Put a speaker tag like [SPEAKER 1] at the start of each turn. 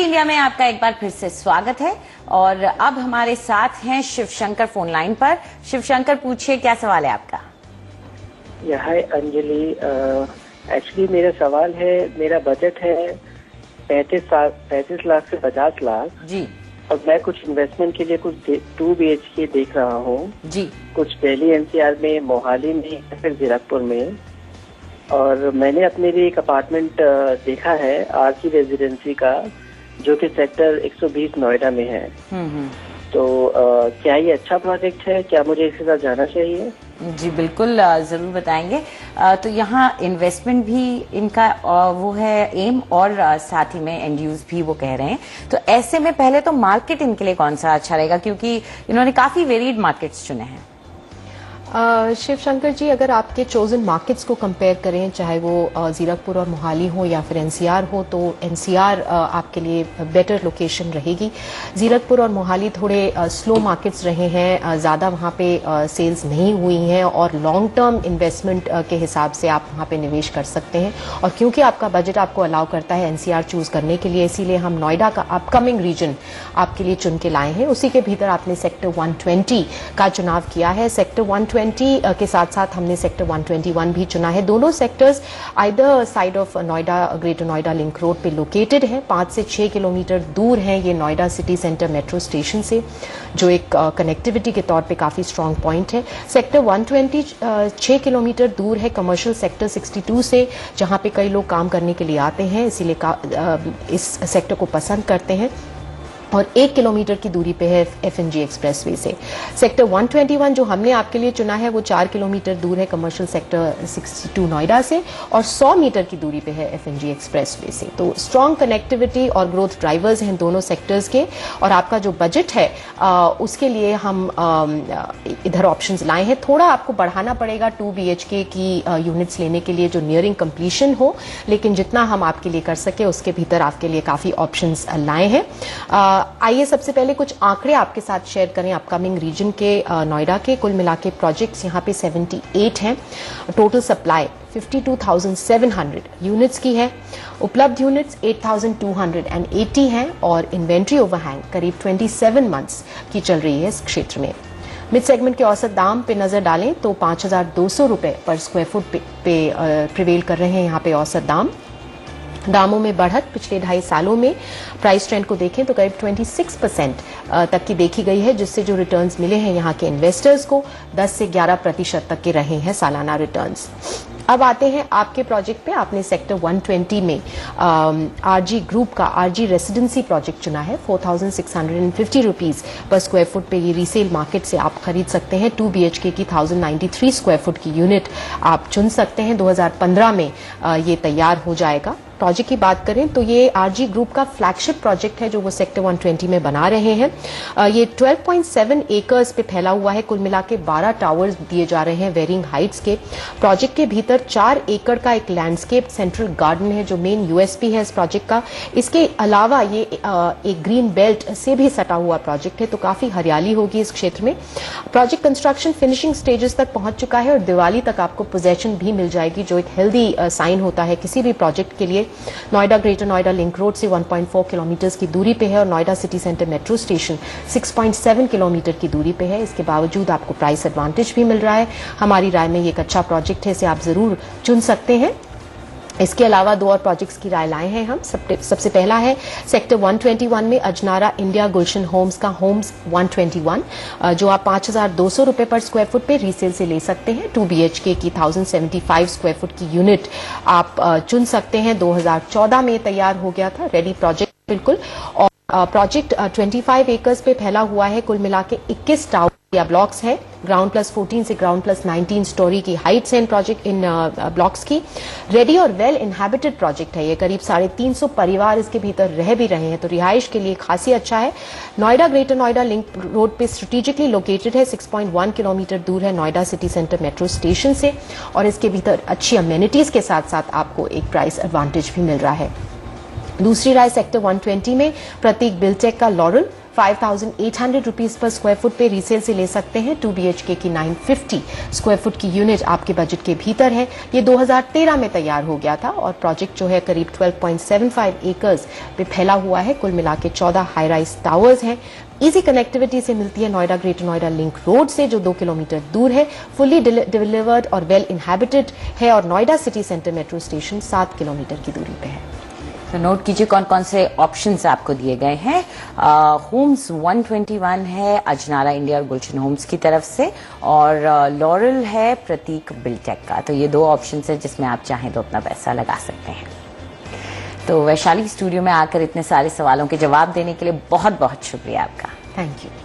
[SPEAKER 1] India में आपका एक बार फिर से स्वागत है। और अब हमारे साथ हैं शिवशंकर फोन लाइन पर। शिवशंकर, पूछिए, क्या सवाल है आपका?
[SPEAKER 2] हाय अंजलि, एक्चुअली मेरा सवाल है, मेरा बजट है 35 लाख से 50 लाख
[SPEAKER 1] जी।
[SPEAKER 2] और मैं कुछ इन्वेस्टमेंट के लिए कुछ 2 BHK देख रहा हूँ
[SPEAKER 1] जी।
[SPEAKER 2] कुछ दिल्ली NCR में, मोहाली में या फिर जीरकपुर में। और मैंने अपने लिए एक अपार्टमेंट देखा है RG रेजिडेंसी का, जो कि सेक्टर 120 नोएडा में है। तो क्या ये अच्छा प्रोजेक्ट है? क्या मुझे इसके साथ जाना चाहिए?
[SPEAKER 1] जी बिल्कुल, जरूर बताएंगे। तो यहाँ इन्वेस्टमेंट भी इनका वो है एम, और साथ ही में एंड यूज भी वो कह रहे हैं। तो ऐसे में पहले तो मार्केट इनके लिए कौन सा अच्छा रहेगा, क्योंकि इन्होंने काफी वेरिड मार्केट्स चुने हैं।
[SPEAKER 3] शिवशंकर जी, अगर आपके चोजन मार्केट्स को कंपेयर करें, चाहे वो जीरकपुर और मोहाली हो या फिर NCR हो, तो NCR आपके लिए बेटर लोकेशन रहेगी। जीरकपुर और मोहाली थोड़े स्लो मार्केट्स रहे हैं, ज़्यादा वहाँ पे सेल्स नहीं हुई हैं और लॉन्ग टर्म इन्वेस्टमेंट के हिसाब से आप वहाँ पे निवेश कर सकते हैं। और क्योंकि आपका बजट आपको अलाउ करता है NCR चूज करने के लिए, इसीलिए हम नोएडा का अपकमिंग रीजन आपके लिए चुन के लाए हैं। उसी के भीतर आपने सेक्टर 120 का चुनाव किया है। सेक्टर 120 के साथ साथ हमने सेक्टर 121 भी चुना है। दोनों sectors either side of Noida, greater Noida link road पे लोकेटेड है। 5 से 6 किलोमीटर दूर है ये Noida city centre metro station से, जो एक कनेक्टिविटी के तौर पे काफी स्ट्रांग पॉइंट है। सेक्टर 120 6 किलोमीटर दूर है कमर्शियल सेक्टर 62 से, जहां पे कई लोग काम करने के लिए आते हैं, इसीलिए इस सेक्टर को पसंद करते हैं। और 1 किलोमीटर की दूरी पे है FNG एक्सप्रेसवे से। सेक्टर 121 जो हमने आपके लिए चुना है, वो 4 किलोमीटर दूर है कमर्शियल सेक्टर 62 नोएडा से, और 100 मीटर की दूरी पे है FNG एक्सप्रेसवे से। तो स्ट्रॉन्ग कनेक्टिविटी और ग्रोथ ड्राइवर्स हैं दोनों सेक्टर्स के। और आपका जो बजट है उसके लिए हम इधर ऑप्शंस लाए हैं। थोड़ा आपको बढ़ाना पड़ेगा 2 BHK की यूनिट्स लेने के लिए जो नियरिंग कंप्लीशन हो, लेकिन जितना हम आपके लिए कर सके उसके भीतर आपके लिए काफी ऑप्शंस लाए हैं। आइए सबसे पहले कुछ आंकड़े आपके साथ शेयर करें अपकमिंग रीजन के। नोएडा के कुल मिला के प्रोजेक्ट्स यहाँ पे 78 हैं। टोटल सप्लाई 52,700 यूनिट्स की है। उपलब्ध यूनिट्स 8,280 हैं और इन्वेंट्री ओवरहैंग करीब 27 मंथ्स की चल रही है इस क्षेत्र में। मिड सेगमेंट के औसत दाम पे नजर डालें तो 5,200 रुपए पर स्क्वायर फुट पे प्रिवेल कर रहे हैं यहाँ पे औसत दामों में बढ़त पिछले 2.5 सालों में प्राइस ट्रेंड को देखें तो करीब 26% तक की देखी गई है, जिससे जो रिटर्न्स मिले हैं यहाँ के इन्वेस्टर्स को 10 से 11% तक के रहे हैं सालाना रिटर्न्स। अब आते हैं आपके प्रोजेक्ट पे। आपने सेक्टर 120 में RG ग्रुप का RG रेसिडेंसी प्रोजेक्ट चुना है। 4,650 रुपीज पर स्क्वायर फुट पे ये रीसेल मार्केट से आप खरीद सकते हैं। 2 BHK की 1,093 स्क्वायर फुट की यूनिट आप चुन सकते हैं। 2015 में ये तैयार हो जाएगा। प्रोजेक्ट की बात करें तो ये RG ग्रुप का फ्लैगशिप प्रोजेक्ट है जो वो सेक्टर 120 में बना रहे हैं। ये 12.7 एकर्स पे फैला हुआ है। कुल मिला के 12 टावर्स दिए जा रहे हैं वेरिंग हाइट्स के। प्रोजेक्ट के भीतर 4 एकड़ का एक लैंडस्केप सेंट्रल गार्डन है जो मेन USP है इस प्रोजेक्ट का। इसके अलावा ये एक ग्रीन बेल्ट से भी सटा हुआ प्रोजेक्ट है, तो काफी हरियाली होगी इस क्षेत्र में। प्रोजेक्ट कंस्ट्रक्शन फिनिशिंग स्टेजेस तक पहुंच चुका है और दिवाली तक आपको पोजेशन भी मिल जाएगी, जो एक हेल्दी साइन होता है किसी भी प्रोजेक्ट के लिए। Noida greater Noida link road से 1.4 किलोमीटर की दूरी पे है और Noida city centre metro station 6.7 kilometre की दूरी पे है। इसके बावजूद आपको प्राइस एडवांटेज भी मिल रहा है। हमारी राय में ये एक अच्छा प्रोजेक्ट है, इसे आप जरूर चुन सकते हैं। इसके अलावा 2 और प्रोजेक्ट्स की राय लाए हैं हम। सबसे पहला है सेक्टर 121 में अजनारा इंडिया गुलशन होम्स का होम्स 121, जो आप 5,200 रुपए पर स्क्वायर फुट पे रीसेल से ले सकते हैं। 2 BHK की 1,075 स्क्वायर फुट की यूनिट आप चुन सकते हैं। 2014 में तैयार हो गया था, रेडी प्रोजेक्ट बिल्कुल। और प्रोजेक्ट 25 एकर्स पे फैला हुआ है। कुल मिला के 21 टावर या ब्लॉक्स है। ग्राउंड प्लस 14 से ग्राउंड प्लस 19 स्टोरी की हाइट्स हैं प्रोजेक्ट इन ब्लॉक्स की। रेडी और वेल इनहैबिटेड प्रोजेक्ट है ये। करीब 350 परिवार इसके भीतर रह भी रहे हैं, तो रिहाइश के लिए खासी अच्छा है। Noida greater Noida link road पे स्ट्रेटेजिकली लोकेटेड है। 6.1 किलोमीटर दूर है Noida city centre metro station से, और इसके भीतर अच्छी अमेनिटीज के साथ साथ आपको एक प्राइस एडवांटेज भी मिल रहा है। दूसरी राय सेक्टर 120 में प्रतीक बिल्टेक का lauryl 5,800 rupees per square foot पे रीसेल से ले सकते हैं। 2 BHK की 950 स्क्वायर फुट की यूनिट आपके बजट के भीतर है। ये 2013 में तैयार हो गया था और प्रोजेक्ट जो है करीब 12.75 एकर्स पे फैला हुआ है। कुल मिला के 14 हाई राइज टावर्स हैं। इजी कनेक्टिविटी से मिलती है Noida greater Noida link road से, जो 2 किलोमीटर दूर है। फुल्ली डिलीवर्ड और वेल इनहैबिटेड है और Noida city centre metro station 7 kilometre की दूरी पे है।
[SPEAKER 1] तो नोट कीजिए कौन कौन से ऑप्शंस आपको दिए गए हैं। होम्स 121 है अजनाला इंडिया और गुलशन होम्स की तरफ से, और लॉरल है प्रतीक बिल्टेक का। तो ये 2 ऑप्शंस है जिसमें आप चाहें तो अपना पैसा लगा सकते हैं। तो वैशाली स्टूडियो में आकर इतने सारे सवालों के जवाब देने के लिए बहुत बहुत शुक्रिया आपका।
[SPEAKER 3] Thank you.